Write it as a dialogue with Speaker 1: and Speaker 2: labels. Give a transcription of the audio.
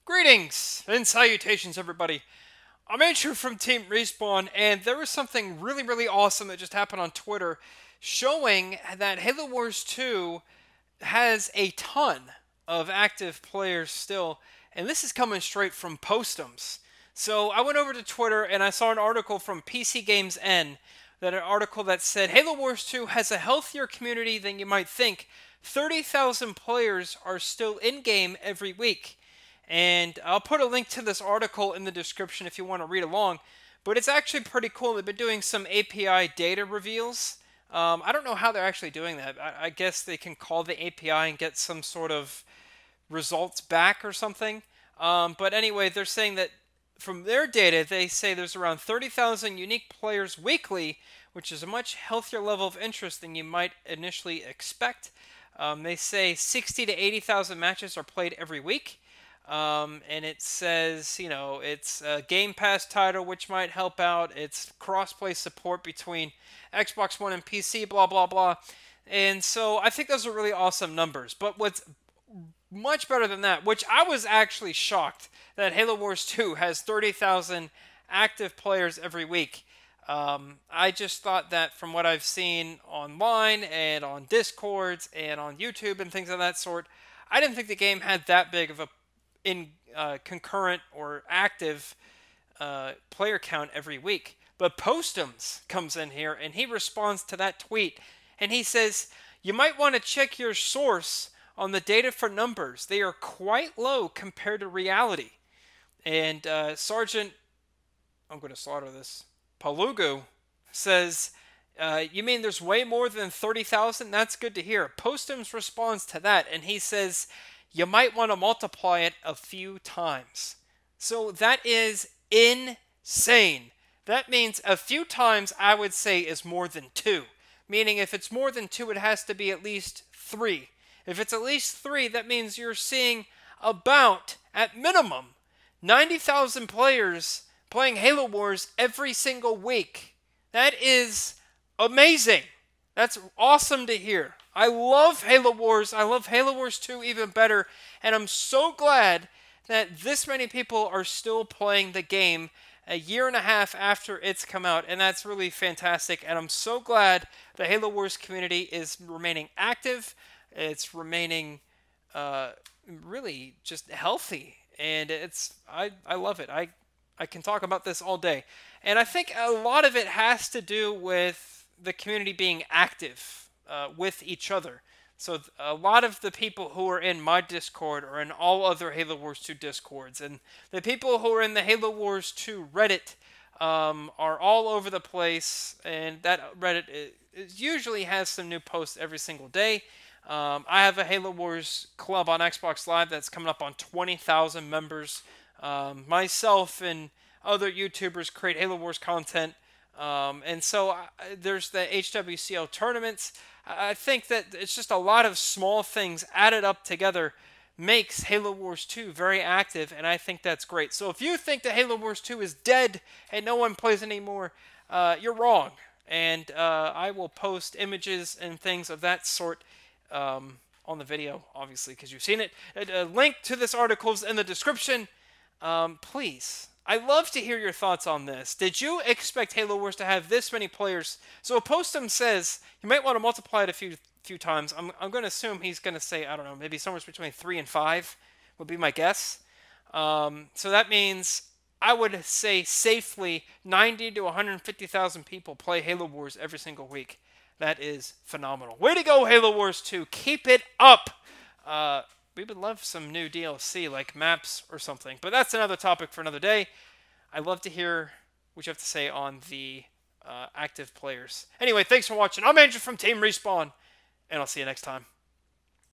Speaker 1: Greetings and salutations, everybody. I'm Andrew from Team Respawn, and there was something really awesome that just happened on Twitter showing that Halo Wars 2 has a ton of active players still, and this is coming straight from Postums. So I went over to Twitter and I saw an article from PC Games N, an article that said Halo Wars 2 has a healthier community than you might think. 30,000 players are still in-game every week. And I'll put a link to this article in the description if you want to read along. But it's actually pretty cool. They've been doing some API data reveals. I don't know how they're actually doing that. I guess they can call the API and get some sort of results back or something. But anyway, they're saying that from their data, they say there's around 30,000 unique players weekly, which is a much healthier level of interest than you might initially expect. They say 60 to 80,000 matches are played every week. And it says, you know, it's a Game Pass title, which might help out. It's cross-play support between Xbox One and PC, blah, blah, blah. And so I think those are really awesome numbers. But what's much better than that, which I was actually shocked that Halo Wars 2 has 30,000 active players every week. I just thought that from what I've seen online and on Discords and on YouTube and things of that sort, I didn't think the game had that big of a concurrent or active player count every week. But Postums comes in here and he responds to that tweet and he says, you might want to check your source on the data for numbers. They are quite low compared to reality. And Sergeant, I'm going to slaughter this, Palugu says, you mean there's way more than 30,000? That's good to hear. Postums responds to that and he says, you might want to multiply it a few times. So that is insane. That means a few times, I would say, is more than 2. Meaning if it's more than 2, it has to be at least 3. If it's at least 3, that means you're seeing about, at minimum, 90,000 players playing Halo Wars every single week. That is amazing. That's awesome to hear. I love Halo Wars. I love Halo Wars 2 even better. And I'm so glad that this many people are still playing the game a year and a half after it's come out. And that's really fantastic. And I'm so glad the Halo Wars community is remaining active. It's remaining really just healthy. And I love it. I can talk about this all day. And I think a lot of it has to do with the community being active with each other. So a lot of the people who are in my Discord are in all other Halo Wars 2 Discords. And the people who are in the Halo Wars 2 Reddit are all over the place. And that Reddit usually has some new posts every single day. I have a Halo Wars club on Xbox Live that's coming up on 20,000 members. Myself and other YouTubers create Halo Wars content. And so there's the HWCL tournaments. I think that it's just a lot of small things added up together makes Halo Wars 2 very active, and I think that's great. So if you think that Halo Wars 2 is dead and no one plays anymore, you're wrong. And I will post images and things of that sort on the video, obviously, because you've seen it. A link to this article is in the description. Please. I'd love to hear your thoughts on this. Did you expect Halo Wars to have this many players? So Postum says you might want to multiply it a few times. I'm going to assume he's going to say, I don't know, maybe somewhere between 3 and 5 would be my guess. So that means I would say safely 90 to 150,000 people play Halo Wars every single week. That is phenomenal. Way to go, Halo Wars 2. Keep it up. We would love some new DLC, like maps or something. But that's another topic for another day. I'd love to hear what you have to say on the active players. Anyway, thanks for watching. I'm Andrew from Team Respawn, and I'll see you next time.